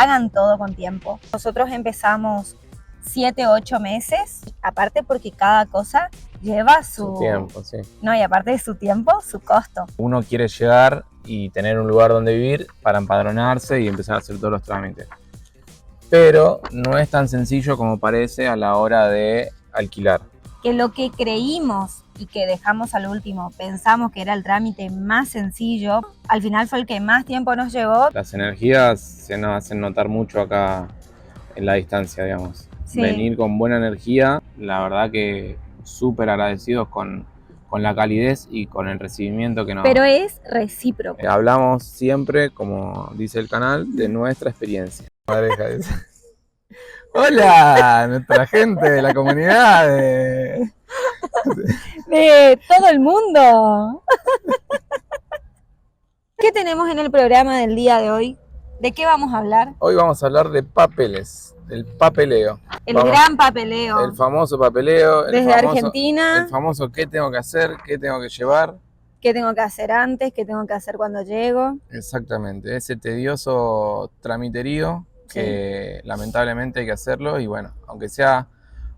hagan todo con tiempo. Nosotros empezamos 7, 8 meses, aparte porque cada cosa lleva su tiempo, sí. No, y aparte de su tiempo, su costo. Uno quiere llegar y tener un lugar donde vivir para empadronarse y empezar a hacer todos los trámites. Pero no es tan sencillo como parece a la hora de alquilar. Que lo que creímos y que dejamos al último, pensamos que era el trámite más sencillo, al final fue el que más tiempo nos llevó. Las energías se nos hacen notar mucho acá en la distancia, digamos. Sí. Venir con buena energía, la verdad que súper agradecidos con la calidez y con el recibimiento que nos... Pero es recíproco. Hablamos siempre, como dice el canal, de nuestra experiencia. Hola, nuestra gente de la comunidad de todo el mundo. ¿Qué tenemos en el programa del día de hoy? ¿De qué vamos a hablar? Hoy vamos a hablar de papeles, del papeleo. Gran papeleo. El famoso papeleo. Desde Argentina. El famoso qué tengo que hacer, qué tengo que llevar. ¿Qué tengo que hacer antes? ¿Qué tengo que hacer cuando llego? Exactamente, ese tedioso tramiterío que lamentablemente hay que hacerlo y bueno, aunque sea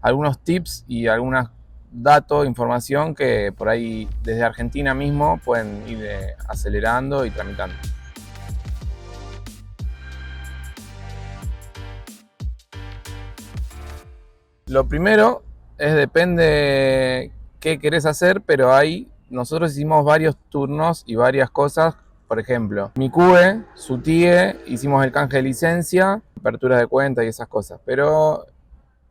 algunos tips y algunos datos, información que por ahí desde Argentina mismo pueden ir acelerando y tramitando. Lo primero es depende qué querés hacer, pero nosotros hicimos varios turnos y varias cosas. Por ejemplo, mi CUE, su TIE, hicimos el canje de licencia, apertura de cuenta y esas cosas. Pero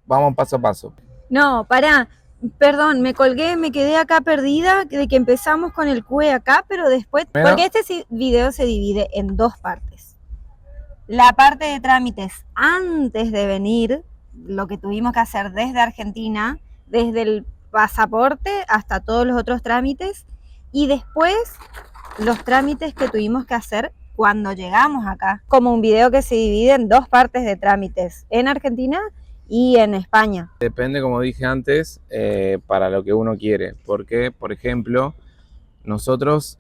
vamos paso a paso. No, pará. Perdón, me colgué, me quedé acá perdida de que empezamos con el CUE acá, pero después... Porque este video se divide en dos partes. La parte de trámites antes de venir, lo que tuvimos que hacer desde Argentina, desde el pasaporte hasta todos los otros trámites, y después los trámites que tuvimos que hacer cuando llegamos acá, como un video que se divide en dos partes de trámites, en Argentina y en España. Depende, como dije antes, para lo que uno quiere, porque, por ejemplo, nosotros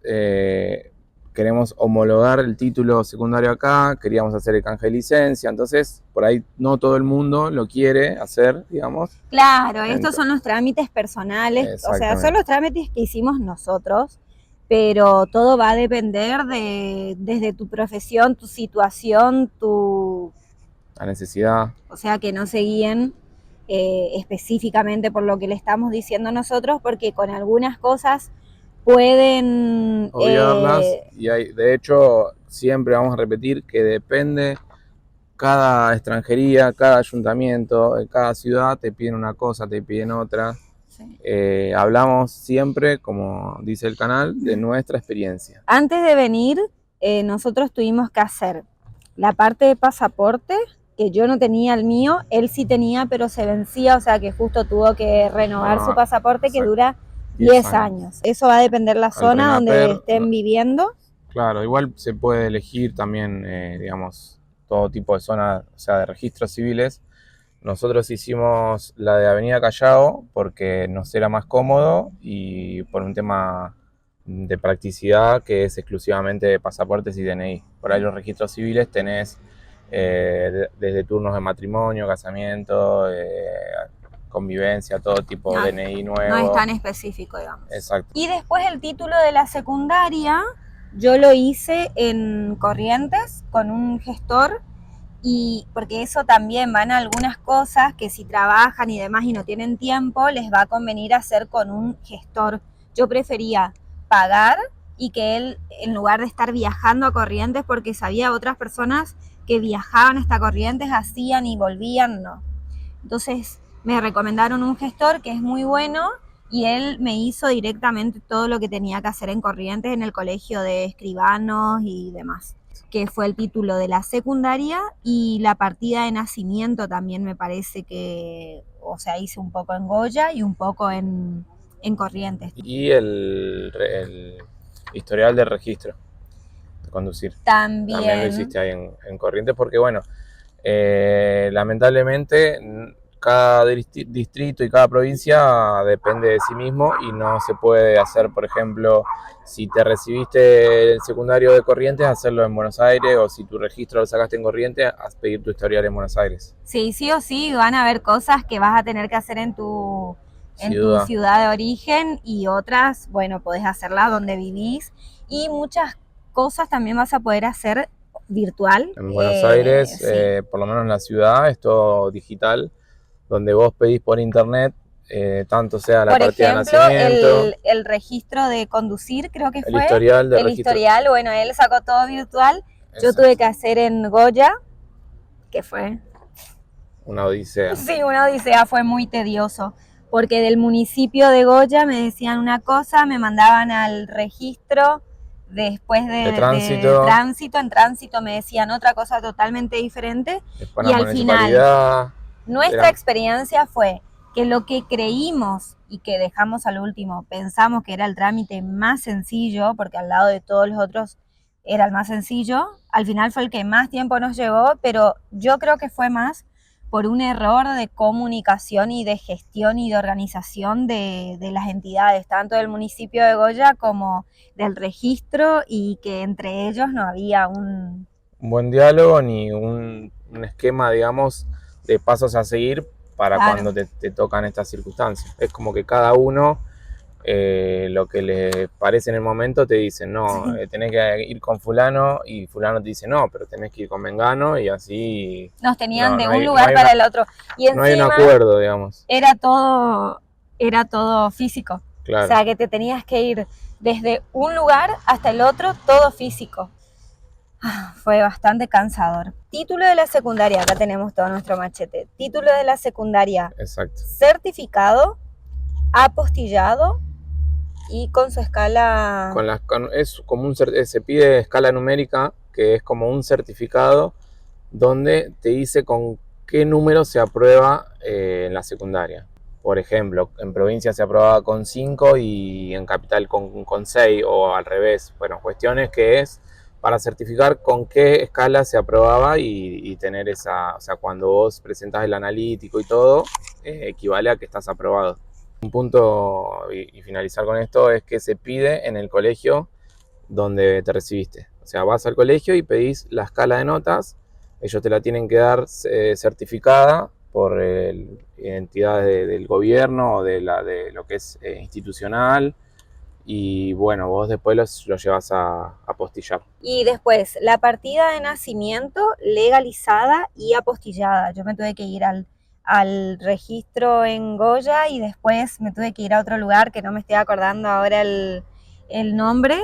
queremos homologar el título secundario acá, queríamos hacer el canje de licencia, entonces por ahí no todo el mundo lo quiere hacer, digamos. Claro, estos son los trámites personales, o sea, son los trámites que hicimos nosotros, pero todo va a depender desde tu profesión, tu situación, la necesidad. O sea, que no se guíen específicamente por lo que le estamos diciendo nosotros, porque con algunas cosas pueden obviarlas y de hecho siempre vamos a repetir que depende cada extranjería, cada ayuntamiento, cada ciudad te piden una cosa, te piden otra. Sí. Hablamos siempre, como dice el canal, de nuestra experiencia. Antes de venir, nosotros tuvimos que hacer la parte de pasaporte, que yo no tenía el mío, él sí tenía, pero se vencía, o sea que justo tuvo que renovar su pasaporte, exacto, que dura 10 años. Eso va a depender de la zona donde estén viviendo. Claro, igual se puede elegir también, digamos, todo tipo de zona, o sea, de registros civiles. Nosotros hicimos la de Avenida Callao porque nos era más cómodo y por un tema de practicidad que es exclusivamente de pasaportes y DNI. Por ahí los registros civiles tenés desde turnos de matrimonio, casamiento, convivencia, todo tipo de DNI nuevo. No es tan específico, digamos. Exacto. Y después el título de la secundaria, yo lo hice en Corrientes con un gestor, y porque eso también van a algunas cosas que si trabajan y demás y no tienen tiempo, les va a convenir hacer con un gestor. Yo prefería pagar y que él, en lugar de estar viajando a Corrientes, porque sabía otras personas que viajaban hasta Corrientes, hacían y volvían, no. Entonces me recomendaron un gestor que es muy bueno y él me hizo directamente todo lo que tenía que hacer en Corrientes, en el colegio de escribanos y demás, que fue el título de la secundaria, y la partida de nacimiento también me parece que, o sea, hice un poco en Goya y un poco en Corrientes. Y el historial de registro de conducir. También lo hiciste ahí en Corrientes porque, bueno, lamentablemente cada distrito y cada provincia depende de sí mismo y no se puede hacer, por ejemplo, si te recibiste el secundario de Corrientes, hacerlo en Buenos Aires, o si tu registro lo sacaste en Corrientes, pedir tu historial en Buenos Aires. Sí, sí o sí van a haber cosas que vas a tener que hacer en tu ciudad de origen y otras, bueno, podés hacerlas donde vivís y muchas cosas también vas a poder hacer virtual. En Buenos Aires, sí. por lo menos en la ciudad, es todo digital, donde vos pedís por internet, tanto sea la Por partida ejemplo, de nacimiento, el registro de conducir, creo que el fue. historial de El registro. historial, bueno, él sacó todo virtual. Exacto. Yo tuve que hacer en Goya, que fue Una odisea. sí, una odisea, fue muy tedioso, porque del municipio de Goya me decían una cosa, me mandaban al registro después De tránsito. en tránsito me decían otra cosa totalmente diferente. Después Y la al municipalidad. final, nuestra experiencia fue que lo que creímos y que dejamos al último, pensamos que era el trámite más sencillo, porque al lado de todos los otros era el más sencillo, al final fue el que más tiempo nos llevó, pero yo creo que fue más por un error de comunicación y de gestión y de organización de las entidades, tanto del municipio de Goya como del registro, y que entre ellos no había un buen diálogo ni un esquema, digamos, de pasos a seguir para cuando te tocan estas circunstancias. Es como que cada uno, lo que le parece en el momento, te dicen, no, tenés que ir con fulano, y fulano te dice, no, pero tenés que ir con mengano, y así nos tenían de un lugar para el otro. Y encima, no hay un acuerdo, digamos. Era todo físico. Claro. O sea, que te tenías que ir desde un lugar hasta el otro, todo físico. Fue bastante cansador. Título de la secundaria, acá tenemos todo nuestro machete. Título de la secundaria. Exacto. Certificado, apostillado y con su escala. Es como se pide escala numérica, que es como un certificado donde te dice con qué número se aprueba en la secundaria. Por ejemplo, en provincia se aprobaba con 5 y en capital con 6, o al revés. Bueno, cuestiones que es para certificar con qué escala se aprobaba y tener esa, o sea, cuando vos presentás el analítico y todo, equivale a que estás aprobado. Un punto, y finalizar con esto, es que se pide en el colegio donde te recibiste. O sea, vas al colegio y pedís la escala de notas, ellos te la tienen que dar certificada por entidades del gobierno o de lo que es institucional, y bueno, vos después lo llevas a apostillar. Y después, la partida de nacimiento legalizada y apostillada. Yo me tuve que ir al registro en Goya y después me tuve que ir a otro lugar que no me estoy acordando ahora el nombre.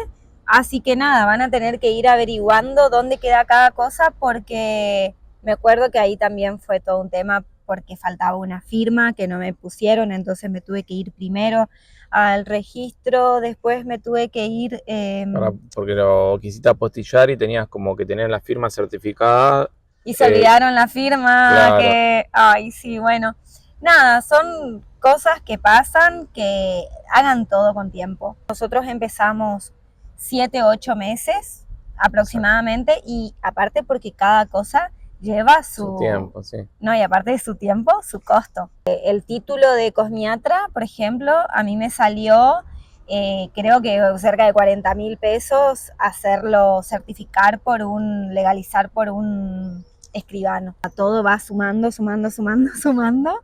Así que nada, van a tener que ir averiguando dónde queda cada cosa, porque me acuerdo que ahí también fue todo un tema porque faltaba una firma que no me pusieron, entonces me tuve que ir primero al registro, después me tuve que ir. Porque lo quisiste apostillar y tenías como que tener la firma certificada. Y se olvidaron la firma, claro. Ay, sí, bueno. Nada, son cosas que pasan, que hagan todo con tiempo. Nosotros empezamos 7, 8 meses aproximadamente. Exacto. Y aparte porque cada cosa lleva su tiempo, sí. No, y aparte de su tiempo, su costo. El título de cosmiatra, por ejemplo, a mí me salió, creo que cerca de 40.000 pesos hacerlo certificar legalizar por un escribano. Todo va sumando.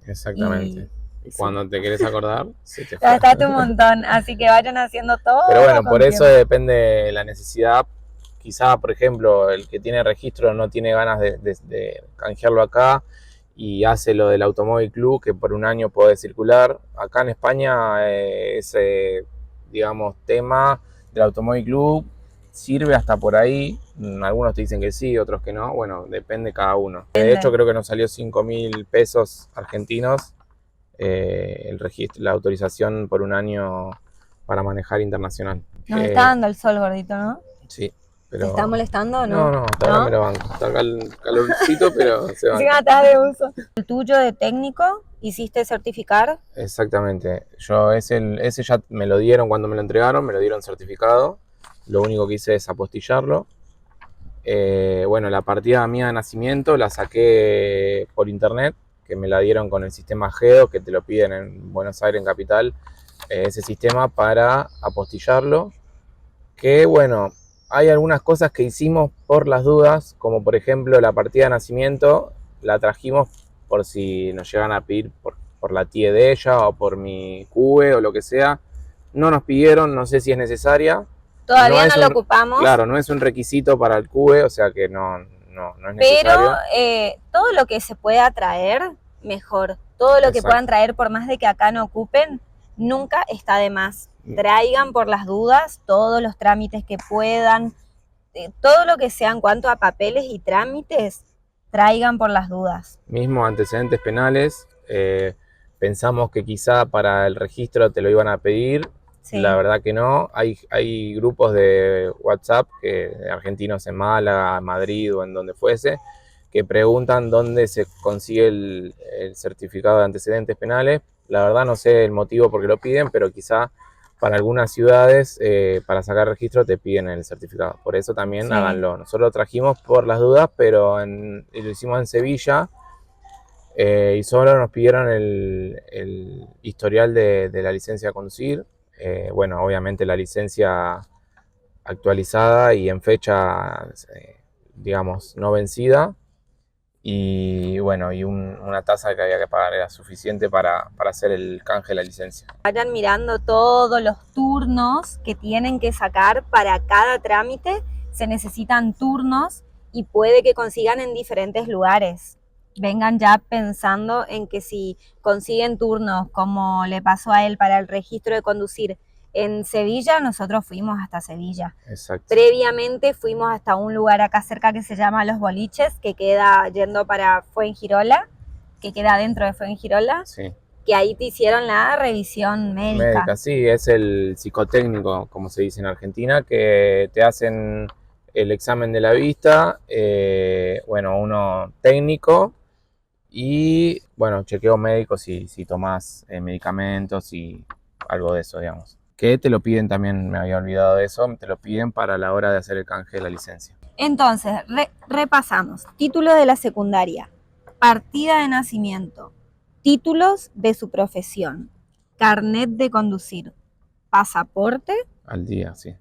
Exactamente. Y cuando te querés acordar, se te gastaste un montón, así que vayan haciendo todo. Pero bueno, por eso depende de la necesidad. Quizá, por ejemplo, el que tiene registro no tiene ganas de canjearlo acá y hace lo del Automóvil Club, que por un año puede circular. Acá en España ese, digamos, tema del Automóvil Club sirve hasta por ahí. Algunos te dicen que sí, otros que no. Bueno, depende cada uno. De hecho, creo que nos salió 5.000 pesos argentinos el registro, la autorización por un año para manejar internacional. Nos está dando el sol, gordito, ¿no? Sí. Pero... ¿Te está molestando o no? No, hasta ahora me lo banco. Está calorcito, pero se va. Encima estás de uso. ¿El tuyo de técnico hiciste certificar? Exactamente. Yo ese ya me lo dieron cuando me lo entregaron, me lo dieron certificado. Lo único que hice es apostillarlo. Bueno, la partida mía de nacimiento la saqué por internet, que me la dieron con el sistema GEO, que te lo piden en Buenos Aires, en Capital, ese sistema para apostillarlo. Que bueno, hay algunas cosas que hicimos por las dudas, como por ejemplo la partida de nacimiento, la trajimos por si nos llegan a pedir por la tía de ella o por mi CUE o lo que sea. No nos pidieron, no sé si es necesaria. Todavía no lo ocupamos. Claro, no es un requisito para el CUE, o sea que no es necesario. Pero todo lo que se pueda traer, mejor. Todo lo que puedan traer, por más de que acá no ocupen, nunca está de más. Traigan por las dudas todos los trámites que puedan, todo lo que sea en cuanto a papeles y trámites, traigan por las dudas. Mismo antecedentes penales, pensamos que quizá para el registro te lo iban a pedir. Sí. La verdad que no. Hay grupos de WhatsApp de argentinos en Málaga, Madrid o en donde fuese, que preguntan dónde se consigue el certificado de antecedentes penales. La verdad no sé el motivo por qué lo piden, pero quizá para algunas ciudades, para sacar registro, te piden el certificado. Por eso también sí, háganlo. Nosotros lo trajimos por las dudas, pero lo hicimos en Sevilla. Y solo nos pidieron el historial de la licencia de conducir. Bueno, obviamente la licencia actualizada y en fecha, digamos, no vencida. Y bueno, y una tasa que había que pagar era suficiente para hacer el canje de la licencia. Vayan mirando todos los turnos que tienen que sacar para cada trámite. Se necesitan turnos y puede que consigan en diferentes lugares. Vengan ya pensando en que si consiguen turnos, como le pasó a él para el registro de conducir en Sevilla, nosotros fuimos hasta Sevilla. Exacto. Previamente fuimos hasta un lugar acá cerca que se llama Los Boliches, que queda yendo para Fuengirola, que queda dentro de Fuengirola. Sí. Que ahí te hicieron la revisión médica. Sí, es el psicotécnico, como se dice en Argentina, que te hacen el examen de la vista, bueno, uno técnico y, bueno, chequeo médico si tomás medicamentos y algo de eso, digamos. Que te lo piden también, me había olvidado de eso, te lo piden para la hora de hacer el canje de la licencia. Entonces, repasamos. Título de la secundaria, partida de nacimiento, títulos de su profesión, carnet de conducir, pasaporte. Al día, sí.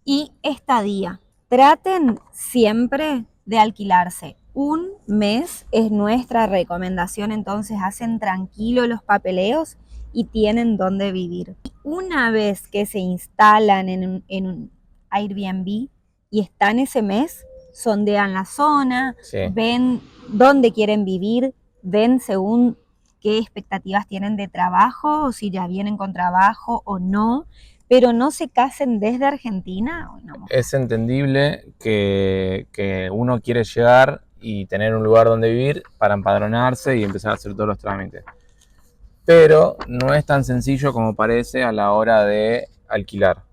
Y estadía. Traten siempre de alquilarse. Un mes es nuestra recomendación, entonces hacen tranquilo los papeleos y tienen dónde vivir. Una vez que se instalan en un Airbnb y están ese mes, sondean la zona, sí, ven dónde quieren vivir, ven según qué expectativas tienen de trabajo, o si ya vienen con trabajo o no, pero no se casen desde Argentina. No. Es entendible que uno quiere llegar y tener un lugar donde vivir para empadronarse y empezar a hacer todos los trámites. Pero no es tan sencillo como parece a la hora de alquilar.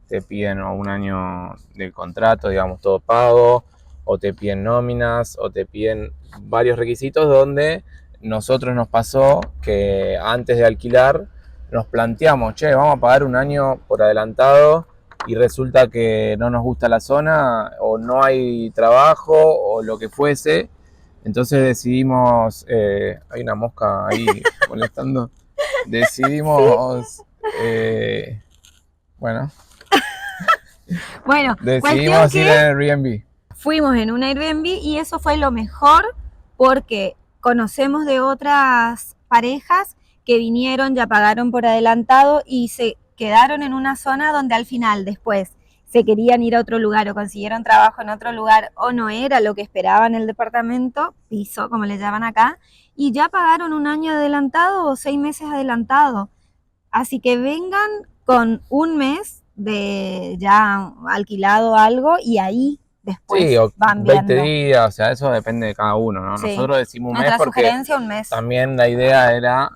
Te piden un año de contrato, digamos, todo pago, o te piden nóminas, o te piden varios requisitos donde nosotros nos pasó que antes de alquilar nos planteamos, che, vamos a pagar un año por adelantado y resulta que no nos gusta la zona o no hay trabajo o lo que fuese. Entonces decidimos, hay una mosca ahí molestando, decidimos, bueno, decidimos ir en Airbnb. Fuimos en un Airbnb y eso fue lo mejor porque conocemos de otras parejas que vinieron, ya pagaron por adelantado y se quedaron en una zona donde al final después se querían ir a otro lugar o consiguieron trabajo en otro lugar o no era lo que esperaban el departamento, piso como le llaman acá, y ya pagaron un año adelantado o 6 meses adelantado. Así que vengan con un mes de ya alquilado algo y ahí después sí, o van 20 viendo. días, o sea, eso depende de cada uno, ¿no? Sí. Nosotros decimos un Nuestra mes porque sugerencia, un mes. También la idea era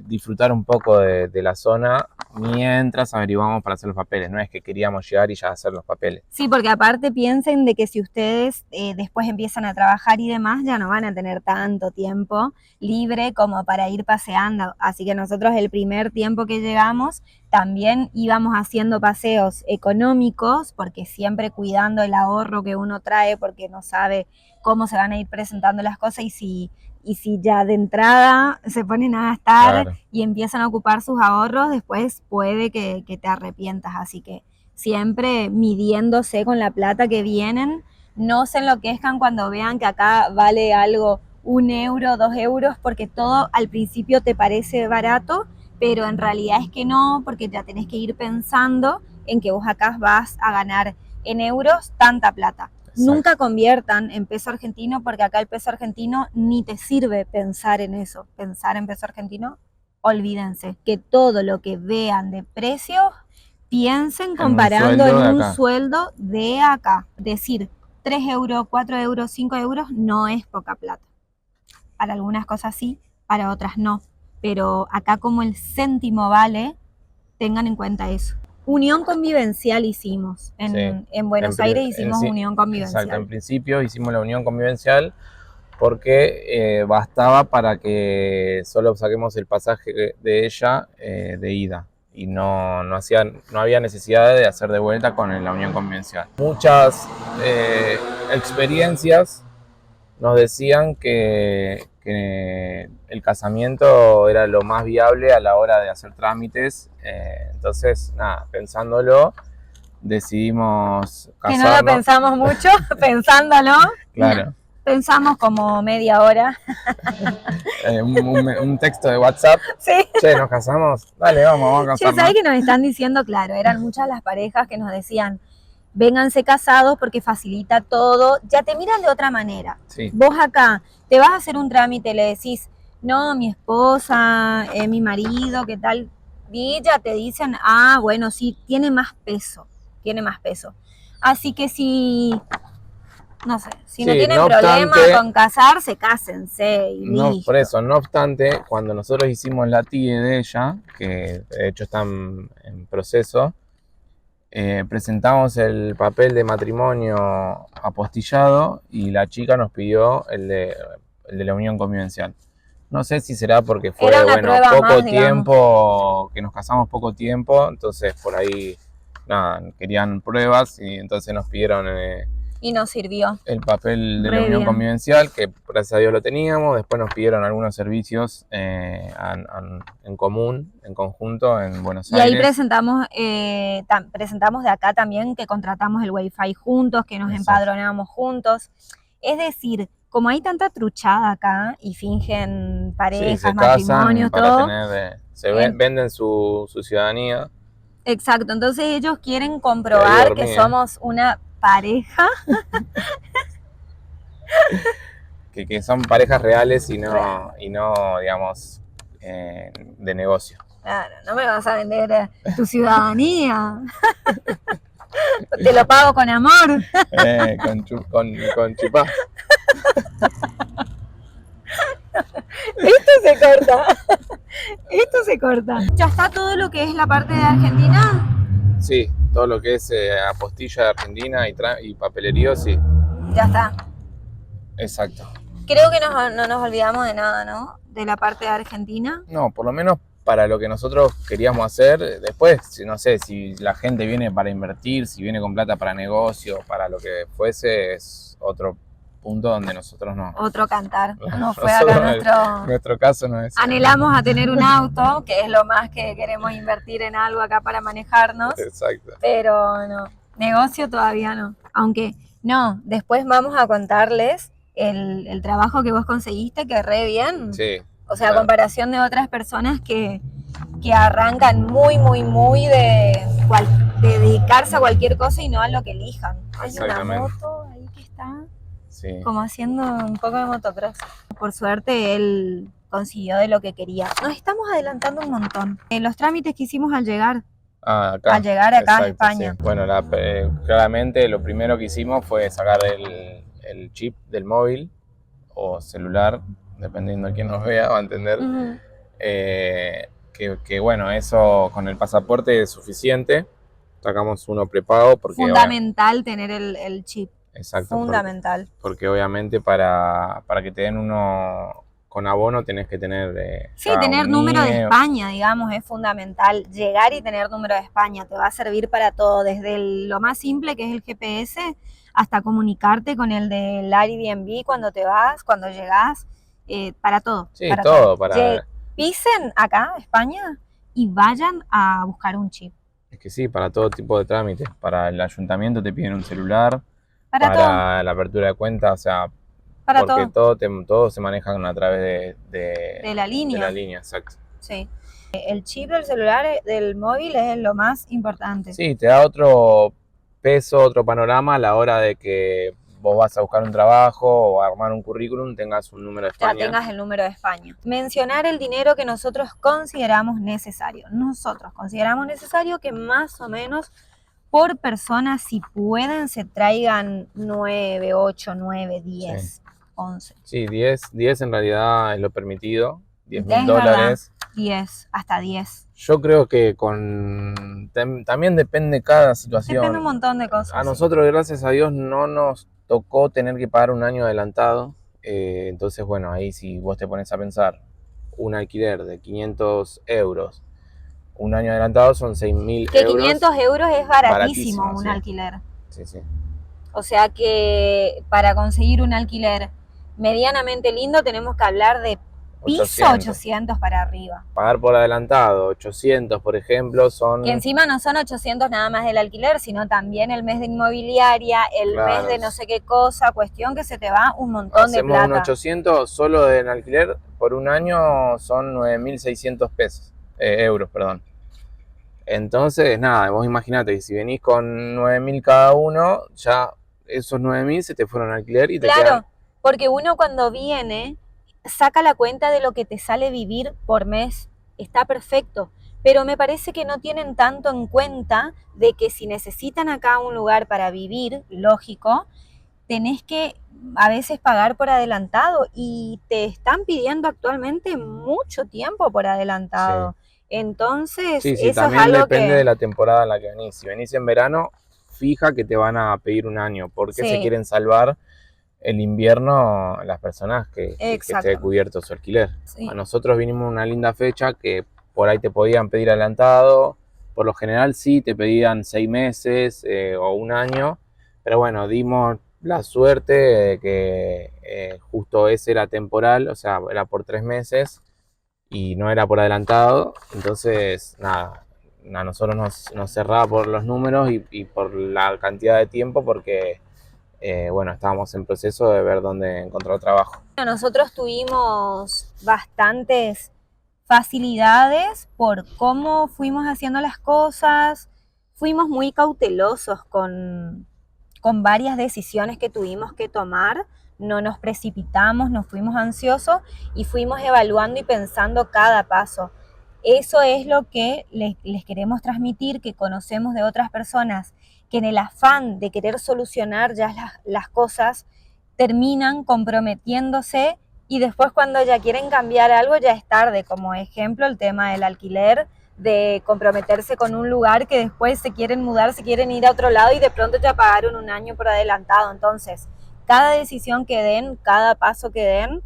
disfrutar un poco de la zona mientras averiguamos para hacer los papeles. No es que queríamos llegar y ya hacer los papeles. Sí, porque aparte piensen de que si ustedes después empiezan a trabajar y demás, ya no van a tener tanto tiempo libre como para ir paseando. Así que nosotros el primer tiempo que llegamos también íbamos haciendo paseos económicos, porque siempre cuidando el ahorro que uno trae, porque no sabe cómo se van a ir presentando las cosas y si ya de entrada se ponen a gastar Claro. y empiezan a ocupar sus ahorros, después puede que te arrepientas. Así que siempre midiéndose con la plata que vienen, no se enloquezcan cuando vean que acá vale algo 1 euro, 2 euros, porque todo al principio te parece barato, pero en realidad es que no, porque ya tenés que ir pensando en que vos acá vas a ganar en euros tanta plata. Exacto. Nunca conviertan en peso argentino, porque acá el peso argentino ni te sirve pensar en eso. Pensar en peso argentino, olvídense. Que todo lo que vean de precios, piensen comparando en un sueldo de acá. Decir 3 euros, 4 euros, 5 euros no es poca plata. Para algunas cosas sí, para otras no. Pero acá como el céntimo vale, tengan en cuenta eso. Unión convivencial hicimos. En Buenos Aires hicimos unión convivencial. Exacto, en principio hicimos la unión convivencial porque bastaba para que solo saquemos el pasaje de ella de ida y no había necesidad de hacer de vuelta con la unión convivencial. Muchas experiencias nos decían que el casamiento era lo más viable a la hora de hacer trámites. Entonces, nada, pensándolo, decidimos casarnos. Que no lo pensamos mucho, pensándolo. Claro. Pensamos como media hora. Un texto de WhatsApp. Sí. Che, ¿nos casamos? Dale, vamos a casarnos. Che, ¿sabés que nos están diciendo? Claro, eran muchas las parejas que nos decían, vénganse casados porque facilita todo, ya te miran de otra manera. Sí. Vos acá te vas a hacer un trámite, le decís, no, mi esposa, mi marido, ¿qué tal? Y ya te dicen, bueno, sí, tiene más peso. Así que si, no sé, si no tienen problema con casarse, cásense y listo. Por eso, no obstante, cuando nosotros hicimos la TIE de ella, que de hecho está en proceso, presentamos el papel de matrimonio apostillado y la chica nos pidió el de la unión convivencial. No sé si será porque fue poco tiempo, que nos casamos poco tiempo, entonces por ahí nada, querían pruebas y entonces nos pidieron y nos sirvió el papel de la unión convivencial, que gracias a Dios lo teníamos. Después nos pidieron algunos servicios en común, en conjunto, en Buenos Aires. Y ahí presentamos de acá también que contratamos el Wi-Fi juntos, que nos empadronamos juntos. Es decir, como hay tanta truchada acá y fingen parejas, matrimonios, todo. Venden su ciudadanía. Exacto, entonces ellos quieren comprobar que somos una pareja. que son parejas reales y no digamos, de negocio. Claro, no me vas a vender tu ciudadanía. Te lo pago con amor. Con chupá. Esto se corta. ¿Ya está todo lo que es la parte de Argentina? Sí, todo lo que es apostilla de Argentina y papelerío, sí. Ya está. Exacto. Creo que no nos olvidamos de nada, ¿no? De la parte de Argentina. No, por lo menos para lo que nosotros queríamos hacer. Después, no sé, si la gente viene para invertir, si viene con plata para negocio, para lo que fuese, es otro punto donde nosotros no. Otro cantar. No fue acá nuestro caso no es. Anhelamos a tener un auto, que es lo más que queremos invertir en algo acá para manejarnos. Exacto. Pero no, negocio todavía no. Aunque no, después vamos a contarles el trabajo que vos conseguiste, que re bien. Sí. O sea, a comparación de otras personas que arrancan muy de dedicarse a cualquier cosa y no a lo que elijan. Hay una moto ahí que está como haciendo un poco de motocross. Por suerte él consiguió de lo que quería. Nos estamos adelantando un montón. Los trámites que hicimos al llegar. Acá. Al llegar acá a España. Sí. Bueno, claramente lo primero que hicimos fue sacar el chip del móvil o celular, dependiendo de quién nos vea, va a entender. Uh-huh. Que bueno, eso con el pasaporte es suficiente. Sacamos uno prepago porque fundamental tener el chip. Exacto. Fundamental. Porque obviamente para que te den uno con abono tenés que tener Sí, ya tener un número de NIE. España, digamos, es fundamental. Llegar y tener número de España te va a servir para todo, desde lo más simple que es el GPS hasta comunicarte con el del Airbnb cuando te vas, cuando llegas, para todo, Sí, para todo. todo para... Pisen acá, España, y vayan a buscar un chip. Es que sí, para todo tipo de trámites. Para el ayuntamiento te piden un celular, Para todo, para la apertura de cuenta, o sea, para porque todo, todo se manejan a través de la de la línea, línea, exacto. sí. El chip del celular, del móvil, es lo más importante. Sí, te da otro peso, otro panorama a la hora de que vos vas a buscar un trabajo o a armar un currículum, tengas un número de Ya España. tengas el número de España. Mencionar el dinero que nosotros consideramos necesario. Nosotros consideramos necesario que más o menos por persona, si pueden, se traigan 9, 8, 9, 10, 11. Sí, 10 en realidad es lo permitido, 10.000 Es verdad, dólares. 10, hasta 10. Yo creo que también depende cada situación. Depende un montón de cosas. A nosotros, gracias a Dios, no nos tocó tener que pagar un año adelantado. Entonces, bueno, ahí si vos te pones a pensar, un alquiler de 500 euros, un año adelantado son 6.000 Que euros. 500 euros es baratísimo un sí. alquiler. Sí, sí. O sea que para conseguir un alquiler medianamente lindo tenemos que hablar de piso 800 para arriba. Pagar por adelantado 800, por ejemplo, son... Que encima no son 800 nada más del alquiler, sino también el mes de inmobiliaria, el Claro. mes de no sé qué cosa, cuestión que se te va un montón de plata. Hacemos un 800 solo en alquiler, por un año son 9.600 pesos, euros, perdón. Entonces, nada, vos imaginate que si venís con 9.000 cada uno, ya esos 9.000 se te fueron al alquiler y te Claro, quedan... porque uno cuando viene saca la cuenta de lo que te sale vivir por mes, está perfecto, pero me parece que no tienen tanto en cuenta de que si necesitan acá un lugar para vivir, lógico, tenés que a veces pagar por adelantado y te están pidiendo actualmente mucho tiempo por adelantado. Sí. Entonces, Sí, eso también es algo depende de que... la temporada en la que venís. Si venís en verano, fija que te van a pedir un año, porque Sí. se quieren salvar el invierno las personas que esté cubierto su alquiler. Sí. A nosotros vinimos una linda fecha que por ahí te podían pedir adelantado, por lo general sí te pedían 6 meses o un año, pero bueno, dimos la suerte de que justo ese era temporal, o sea, era por 3 meses y no era por adelantado, entonces nada, a nosotros nos cerraba por los números y por la cantidad de tiempo porque... bueno, estábamos en proceso de ver dónde encontrar trabajo. Nosotros tuvimos bastantes facilidades por cómo fuimos haciendo las cosas, fuimos muy cautelosos con varias decisiones que tuvimos que tomar, no nos precipitamos, no fuimos ansiosos y fuimos evaluando y pensando cada paso. Eso es lo que les queremos transmitir, que conocemos de otras personas que en el afán de querer solucionar ya las cosas terminan comprometiéndose y después cuando ya quieren cambiar algo ya es tarde, como ejemplo el tema del alquiler, de comprometerse con un lugar que después se quieren mudar, se quieren ir a otro lado y de pronto ya pagaron un año por adelantado. Entonces, cada decisión que den, cada paso que den,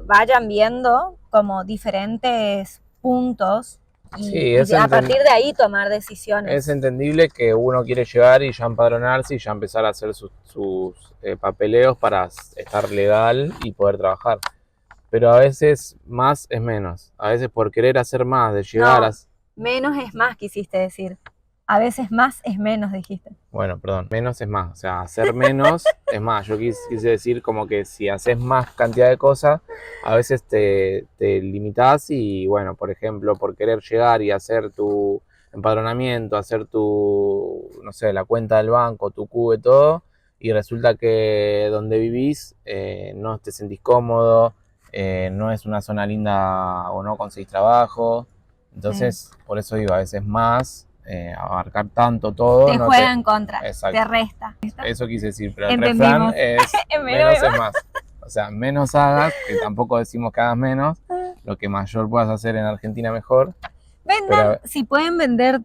vayan viendo como diferentes puntos y a partir de ahí tomar decisiones. Es entendible que uno quiere llegar y ya empadronarse y ya empezar a hacer sus papeleos para estar legal y poder trabajar. Pero a veces más es menos. A veces por querer hacer más, de llegar No, a... menos es más, quisiste decir. A veces más es menos, dijiste. Bueno, perdón, menos es más. O sea, hacer menos es más. Yo quise decir como que si haces más cantidad de cosas, a veces te limitás y, bueno, por ejemplo, por querer llegar y hacer tu empadronamiento, hacer tu, no sé, la cuenta del banco, tu CUBE, todo, y resulta que donde vivís no te sentís cómodo, no es una zona linda o no conseguís trabajo. Entonces, por eso digo, a veces más... abarcar tanto todo te juega en contra, exacto, te resta. eso quise decir, pero Entendimos. El refrán es menos es más, o sea, menos hagas, que tampoco decimos que hagas menos, lo que mayor puedas hacer en Argentina mejor. Vendan, si pueden vender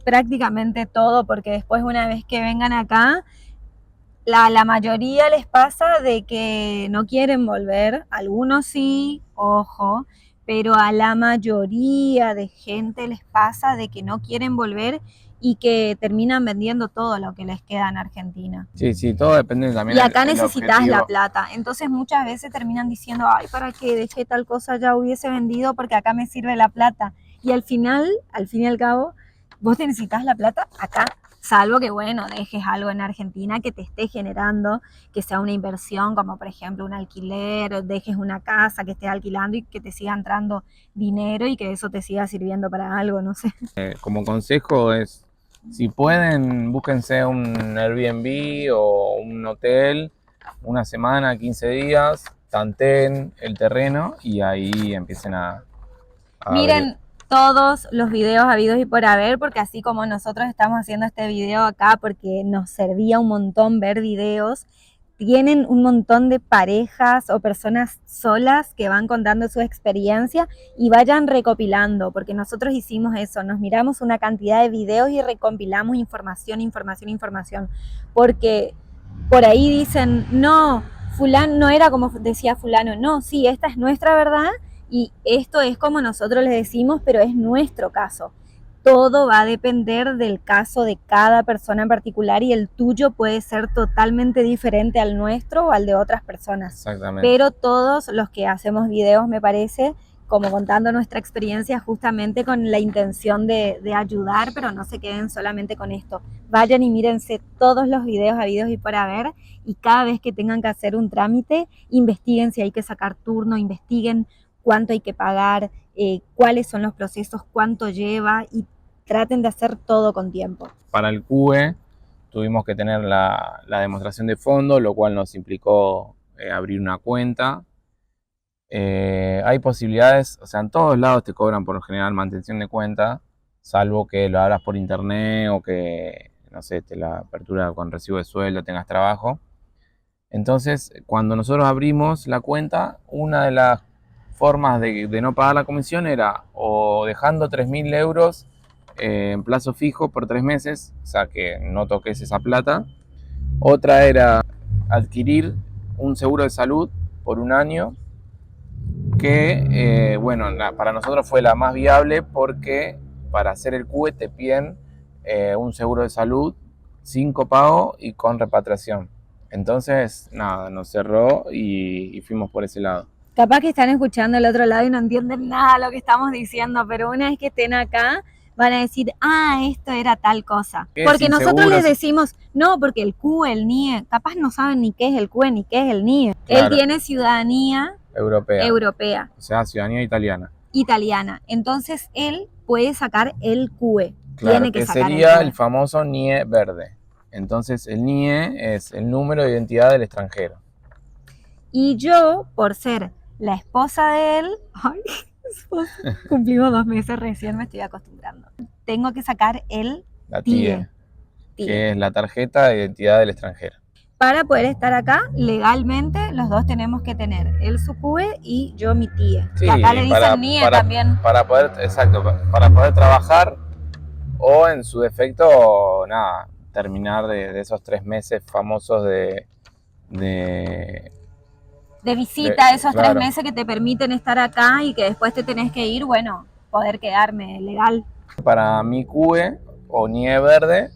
prácticamente todo, porque después una vez que vengan acá la mayoría les pasa de que no quieren volver, algunos sí, ojo, pero a la mayoría de gente les pasa de que no quieren volver y que terminan vendiendo todo lo que les queda en Argentina. Sí, sí, todo depende también Y acá el necesitas la objetivo. plata, entonces muchas veces terminan diciendo, ay, ¿para qué dejé tal cosa? Ya hubiese vendido porque acá me sirve la plata. Y al final, al fin y al cabo, vos te necesitas la plata acá. Salvo que, bueno, dejes algo en Argentina que te esté generando, que sea una inversión, como por ejemplo un alquiler, o dejes una casa que estés alquilando y que te siga entrando dinero y que eso te siga sirviendo para algo, no sé. Como consejo es, si pueden, búsquense un Airbnb o un hotel, una semana, 15 días, tanteen el terreno y ahí empiecen a abrir. Miren todos los videos habidos y por haber, porque así como nosotros estamos haciendo este video acá, porque nos servía un montón ver videos, tienen un montón de parejas o personas solas que van contando su experiencia y vayan recopilando, porque nosotros hicimos eso, nos miramos una cantidad de videos y recopilamos información, información, información, porque por ahí dicen, no, fulano no era como decía fulano, no, sí, esta es nuestra verdad y esto es como nosotros les decimos, pero es nuestro caso. Todo va a depender del caso de cada persona en particular y el tuyo puede ser totalmente diferente al nuestro o al de otras personas. Exactamente. Pero todos los que hacemos videos, me parece, como contando nuestra experiencia justamente con la intención de ayudar, pero no se queden solamente con esto. Vayan y mírense todos los videos habidos y por haber y cada vez que tengan que hacer un trámite, investiguen si hay que sacar turno, investiguen cuánto hay que pagar, cuáles son los procesos, cuánto lleva y traten de hacer todo con tiempo. Para el CUE tuvimos que tener la demostración de fondo, lo cual nos implicó abrir una cuenta. Hay posibilidades, o sea, en todos lados te cobran por lo general mantención de cuenta, salvo que lo abras por internet o que, no sé, te la apertura con recibo de sueldo, tengas trabajo. Entonces, cuando nosotros abrimos la cuenta, una de las formas de no pagar la comisión era o dejando 3.000 euros en plazo fijo por 3 meses, o sea que no toques esa plata. Otra era adquirir un seguro de salud por un año, que bueno, para nosotros fue la más viable porque para hacer el CUE te piden un seguro de salud sin copago y con repatriación. Entonces, nada, nos cerró y fuimos por ese lado. Capaz que están escuchando el otro lado y no entienden nada de lo que estamos diciendo, pero una vez que estén acá van a decir, ah, esto era tal cosa. Porque nosotros les decimos, no, porque el CUE, el NIE, capaz no saben ni qué es el CUE ni qué es el NIE. Claro. Él tiene ciudadanía europea. O sea, ciudadanía italiana. Italiana. Entonces él puede sacar el CUE. Claro, tiene que sacar sería el famoso NIE verde. Entonces el NIE es el número de identidad del extranjero. Y yo, por ser la esposa de él, ay, cumplimos 2 meses recién, me estoy acostumbrando. Tengo que sacar la TIE, que es la tarjeta de identidad del extranjero. Para poder estar acá, legalmente, los dos tenemos que tener él su CUE y yo mi TIE. Sí, y acá le dicen NIE también. Para poder, exacto, para poder trabajar o en su defecto, nada, terminar de esos 3 meses famosos de visita, esos claro. 3 meses que te permiten estar acá y que después te tenés que ir, bueno, poder quedarme legal. Para mi CUE o NIE verde,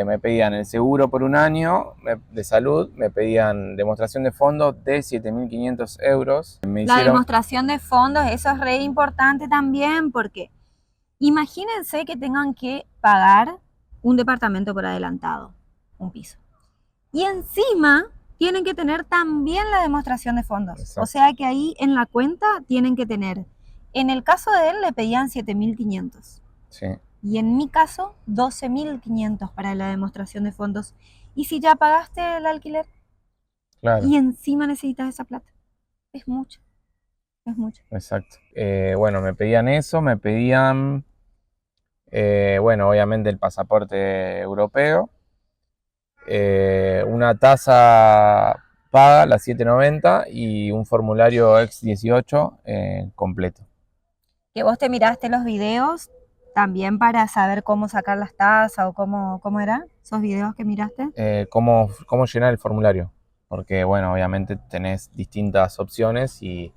me pedían el seguro por un año de salud, me pedían demostración de fondos de 7.500 euros. La demostración de fondos, eso es re importante también porque imagínense que tengan que pagar un departamento por adelantado, un piso. Y encima tienen que tener también la demostración de fondos. Exacto. O sea que ahí en la cuenta tienen que tener, en el caso de él le pedían 7.500. Sí. Y en mi caso, 12.500 para la demostración de fondos. ¿Y si ya pagaste el alquiler? Claro. Y encima necesitas esa plata. Es mucho. Es mucho. Exacto. Bueno, me pedían eso, me pedían, bueno, obviamente el pasaporte europeo. Una tasa paga, la 790, y un formulario X18 completo. Que vos te miraste los videos, también para saber cómo sacar las tasas o cómo era esos videos que miraste. Cómo llenar el formulario. Porque, bueno, obviamente tenés distintas opciones y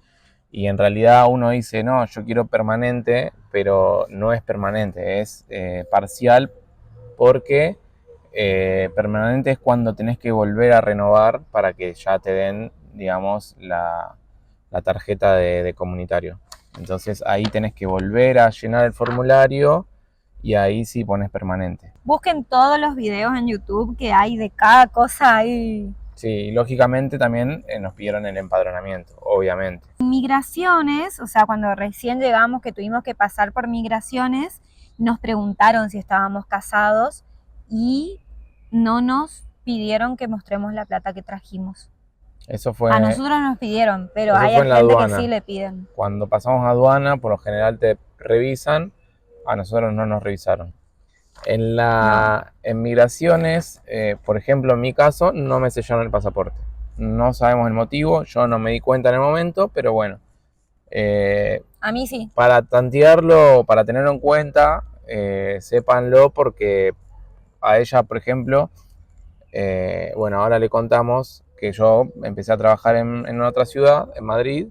en realidad uno dice, no, yo quiero permanente, pero no es permanente, es parcial porque permanente es cuando tenés que volver a renovar para que ya te den, digamos, la tarjeta de comunitario. Entonces ahí tenés que volver a llenar el formulario y ahí sí pones permanente. Busquen todos los videos en YouTube que hay de cada cosa ahí. Sí, y lógicamente también nos pidieron el empadronamiento, obviamente. Migraciones, o sea, cuando recién llegamos que tuvimos que pasar por migraciones, nos preguntaron si estábamos casados y no nos pidieron que mostremos la plata que trajimos. Eso fue, A nosotros nos pidieron, pero eso hay fue en la gente que aduana. sí le piden. Cuando pasamos a aduana, por lo general te revisan, a nosotros no nos revisaron. No. En migraciones, por ejemplo, en mi caso, no me sellaron el pasaporte. No sabemos el motivo, yo no me di cuenta en el momento, pero bueno. A mí sí. Para tantearlo, para tenerlo en cuenta, sépanlo porque a ella, por ejemplo, bueno, ahora le contamos que yo empecé a trabajar en otra ciudad, en Madrid,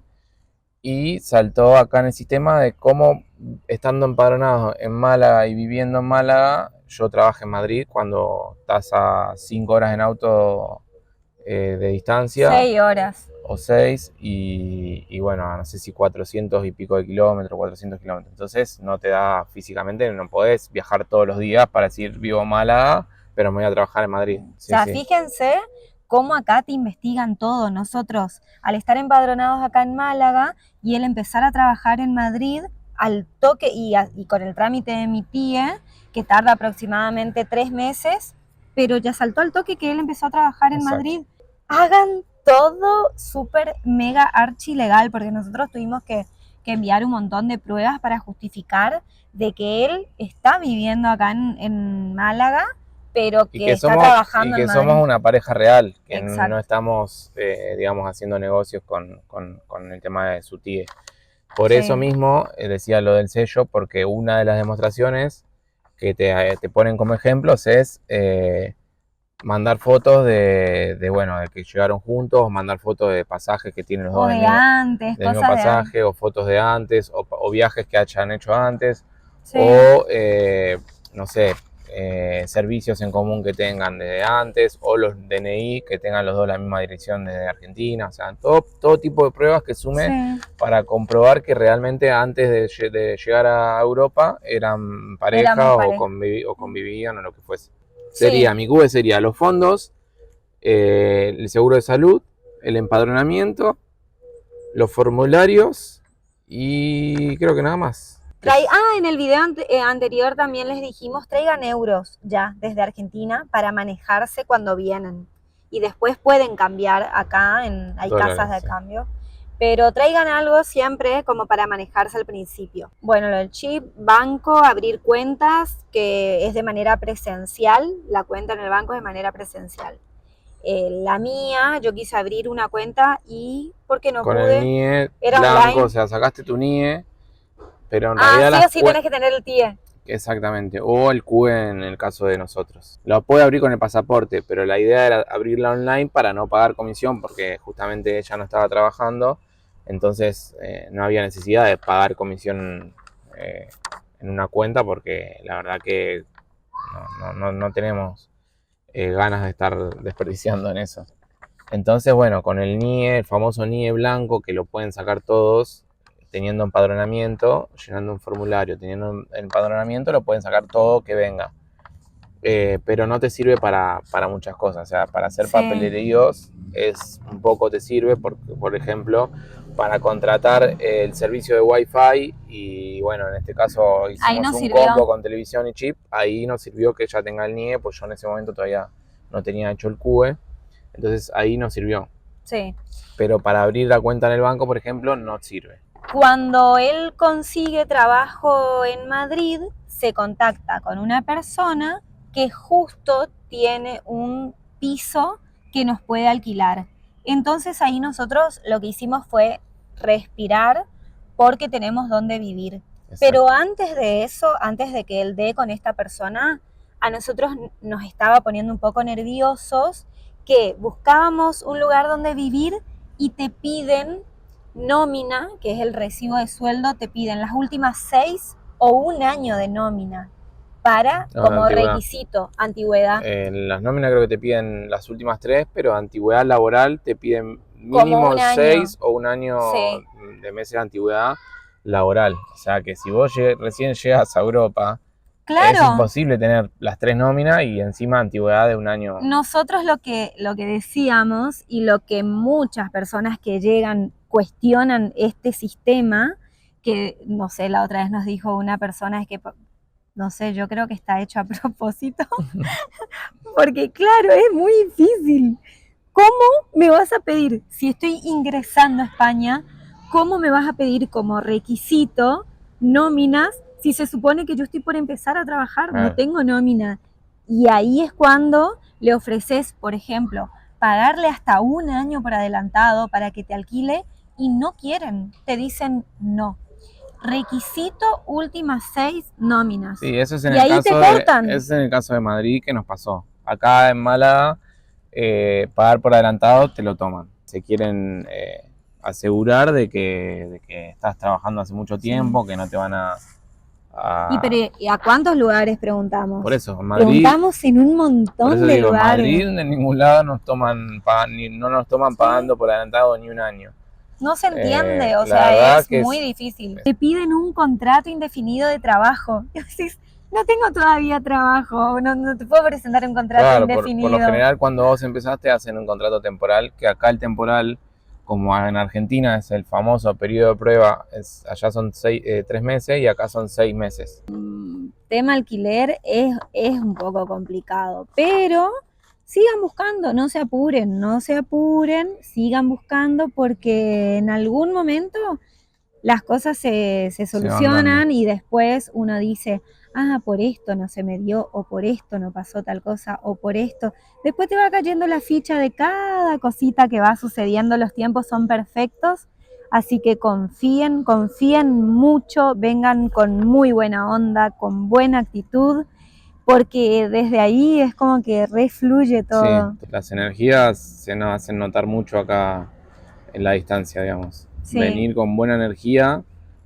y saltó acá en el sistema de cómo, estando empadronado en Málaga y viviendo en Málaga, yo trabajé en Madrid cuando estás a 5 horas en auto de distancia, 6 horas. o 6, y bueno, no sé si 400 y pico de kilómetros, 400 kilómetros. Entonces no te da físicamente, no podés viajar todos los días para decir vivo en Málaga, pero me voy a trabajar en Madrid. Sí, O sea, sí. fíjense cómo acá te investigan todo. Nosotros, al estar empadronados acá en Málaga y él empezar a trabajar en Madrid, al toque y con el trámite de mi tía, que tarda aproximadamente 3 meses, pero ya saltó al toque que él empezó a trabajar en Exacto. Madrid. Hagan todo súper mega archi legal, porque nosotros tuvimos que enviar un montón de pruebas para justificar de que él está viviendo acá en Málaga, pero Y que que está somos, y trabajando en que Madrid. somos una pareja real, que no Exacto. estamos, digamos, haciendo negocios con el tema de su tía. Por Sí. eso mismo decía lo del sello, porque una de las demostraciones que te ponen como ejemplos es mandar fotos bueno, de que llegaron juntos, o mandar fotos de pasajes que tienen los O dos de antes, del mismo cosas de antes. pasaje, o fotos de antes, o viajes que hayan hecho antes, Sí. o no sé, servicios en común que tengan desde antes, o los DNI que tengan los dos la misma dirección desde Argentina, o sea, todo tipo de pruebas que sume Sí. para comprobar que realmente antes de llegar a Europa eran pareja Éramos o, pareja. o convivían o lo que fuese. Sí. Mi QV sería los fondos, el seguro de salud, el empadronamiento, los formularios y creo que nada más. En el video anterior también les dijimos, traigan euros ya desde Argentina para manejarse cuando vienen. Y después pueden cambiar acá, hay Dólares, casas de sí. cambio. Pero traigan algo siempre como para manejarse al principio. Bueno, lo del chip, banco, abrir cuentas, que es de manera presencial. La cuenta en el banco es de manera presencial. La mía, yo quise abrir una cuenta y porque no Con pude. el NIE Era blanco, online. o sea, sacaste tu NIE, pero en realidad Sí o sí tenés que tener el TIE. Exactamente, o el QE en el caso de nosotros. Lo puede abrir con el pasaporte, pero la idea era abrirla online para no pagar comisión, porque justamente ella no estaba trabajando, entonces no había necesidad de pagar comisión en una cuenta, porque la verdad que no tenemos ganas de estar desperdiciando en eso. Entonces, bueno, con el NIE, el famoso NIE blanco, que lo pueden sacar todos, teniendo empadronamiento, llenando un formulario, teniendo empadronamiento, lo pueden sacar todo que venga. Pero no te sirve para muchas cosas. O sea, para hacer papeleríos un poco te sirve, por ejemplo, para contratar el servicio de Wi-Fi y bueno, en este caso hicimos un combo con televisión y chip. Ahí nos sirvió que ella tenga el NIE, pues yo en ese momento todavía no tenía hecho el QE. Entonces ahí nos sirvió. Sí. Pero para abrir la cuenta en el banco, por ejemplo, no sirve. Cuando él consigue trabajo en Madrid, se contacta con una persona que justo tiene un piso que nos puede alquilar. Entonces ahí nosotros lo que hicimos fue respirar porque tenemos dónde vivir. Pero antes de eso, antes de que él dé con esta persona, a nosotros nos estaba poniendo un poco nerviosos que buscábamos un lugar donde vivir y te piden nómina, que es el recibo de sueldo, te piden las últimas 6 o un año de nómina para como antigüedad. Requisito, antigüedad. Las nóminas creo que te piden las últimas 3, pero antigüedad laboral te piden Como mínimo un año. 6 o un año Sí. de meses de antigüedad laboral. O sea que si vos recién llegas a Europa, es Claro, imposible tener las 3 nóminas y encima antigüedad de un año. nosotros lo que decíamos y lo que muchas personas que llegan cuestionan este sistema, que no sé, la otra vez nos dijo una persona, es que, no sé, yo creo que está hecho a propósito, porque claro, es muy difícil. ¿Cómo me vas a pedir, si estoy ingresando a España, cómo me vas a pedir como requisito nóminas si se supone que yo estoy por empezar a trabajar, no Claro. tengo nómina? Y ahí es cuando le ofreces, por ejemplo, pagarle hasta un año por adelantado para que te alquile y no quieren, te dicen no. Requisito últimas 6 nóminas. Sí, eso es en Y el ahí te caso cortan. eso es en el caso de Madrid que nos pasó. Acá en Málaga, pagar por adelantado te lo toman. Se quieren asegurar de que estás trabajando hace mucho tiempo, que no te van a... ¿Y a cuántos lugares preguntamos? Por eso, en Madrid, Preguntamos en un por montón eso de digo, en lugares. Madrid en ningún lado no nos toman pagando por adelantado ni un año. No se entiende, o la sea, verdad es que muy difícil. Te piden un contrato indefinido de trabajo. Y decís, no tengo todavía trabajo, no te puedo presentar un contrato Claro, indefinido. por lo general cuando vos empezaste hacen un contrato temporal, que acá el temporal, como en Argentina es el famoso periodo de prueba, allá son 3 meses y acá son 6 meses. Tema alquiler es un poco complicado, pero sigan buscando, no se apuren, sigan buscando porque en algún momento las cosas se solucionan y después uno dice, ah, por esto no se me dio, o por esto no pasó tal cosa, o por esto. Después te va cayendo la ficha de cada cosita que va sucediendo, los tiempos son perfectos, así que confíen mucho, vengan con muy buena onda, con buena actitud, porque desde ahí es como que refluye todo. Sí, las energías se nos hacen notar mucho acá en la distancia, digamos. Sí. Venir con buena energía,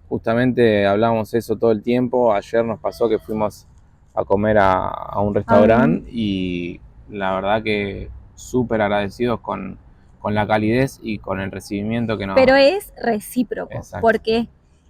justamente hablamos eso todo el tiempo. Ayer nos pasó que fuimos a comer a un restaurante y la verdad que súper agradecidos con la calidez y con el recibimiento que nos... Pero es recíproco, Exacto. porque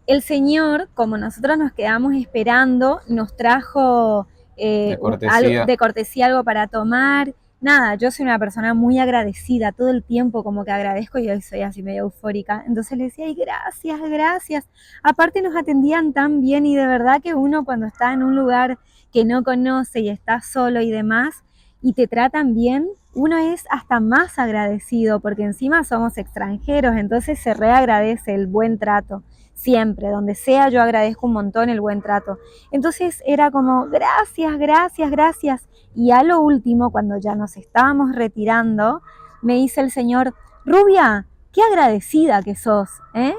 el Señor, como nosotros nos quedamos esperando, nos trajo De cortesía. de cortesía algo para tomar. Nada, yo soy una persona muy agradecida, todo el tiempo como que agradezco y hoy soy así medio eufórica. Entonces le decía, ay, gracias, gracias. Aparte nos atendían tan bien y de verdad que uno cuando está en un lugar que no conoce y está solo y demás y te tratan bien, uno es hasta más agradecido porque encima somos extranjeros, entonces se reagradece el buen trato. Siempre, donde sea, yo agradezco un montón el buen trato. Entonces era como, gracias, gracias, gracias. Y a lo último, cuando ya nos estábamos retirando, me dice el señor, Rubia, qué agradecida que sos, ¿eh?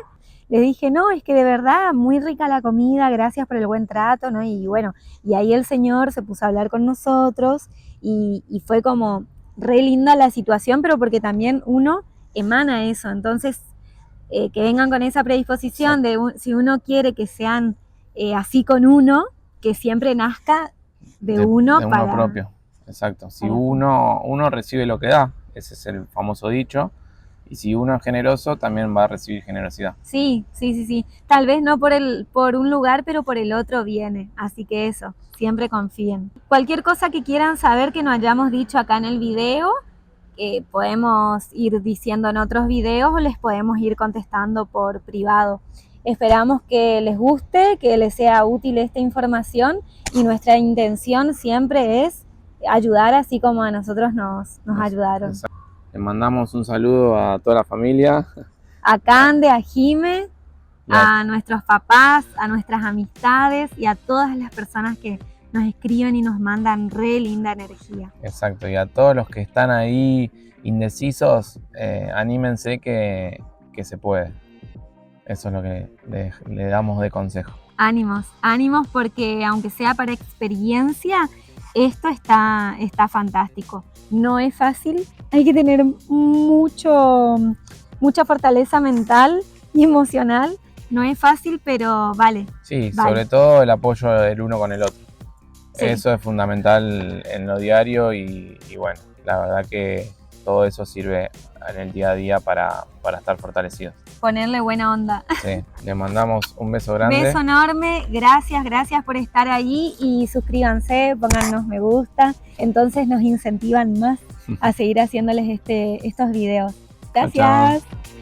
Le dije, no, es que de verdad, muy rica la comida, gracias por el buen trato, ¿no? Y bueno, y ahí el señor se puso a hablar con nosotros y fue como re linda la situación, pero porque también uno emana eso, entonces que vengan con esa predisposición de si uno quiere que sean así con uno, que siempre nazca de uno para... propio, exacto. Si uno recibe lo que da, ese es el famoso dicho, y si uno es generoso, también va a recibir generosidad. Sí. Tal vez no por un lugar, pero por el otro viene. Así que eso, siempre confíen. Cualquier cosa que quieran saber que no hayamos dicho acá en el video, podemos ir diciendo en otros videos o les podemos ir contestando por privado. Esperamos que les guste, que les sea útil esta información y nuestra intención siempre es ayudar así como a nosotros nos ayudaron. Exacto. Le mandamos un saludo a toda la familia. A Cande, a Jime, a nuestros papás, a nuestras amistades y a todas las personas que nos escriben y nos mandan re linda energía. Exacto, y a todos los que están ahí indecisos, anímense que se puede. Eso es lo que le damos de consejo. Ánimos, ánimos porque aunque sea para experiencia, esto está fantástico. No es fácil, hay que tener mucha fortaleza mental y emocional. No es fácil, pero vale. Sí, vale. Sobre todo el apoyo del uno con el otro. Sí. Eso es fundamental en lo diario y bueno, la verdad que todo eso sirve en el día a día para estar fortalecidos. Ponerle buena onda. Sí, le mandamos un beso grande. Beso enorme, gracias por estar allí y suscríbanse, pónganos me gusta, entonces nos incentivan más a seguir haciéndoles estos videos. Gracias. Chao, chao.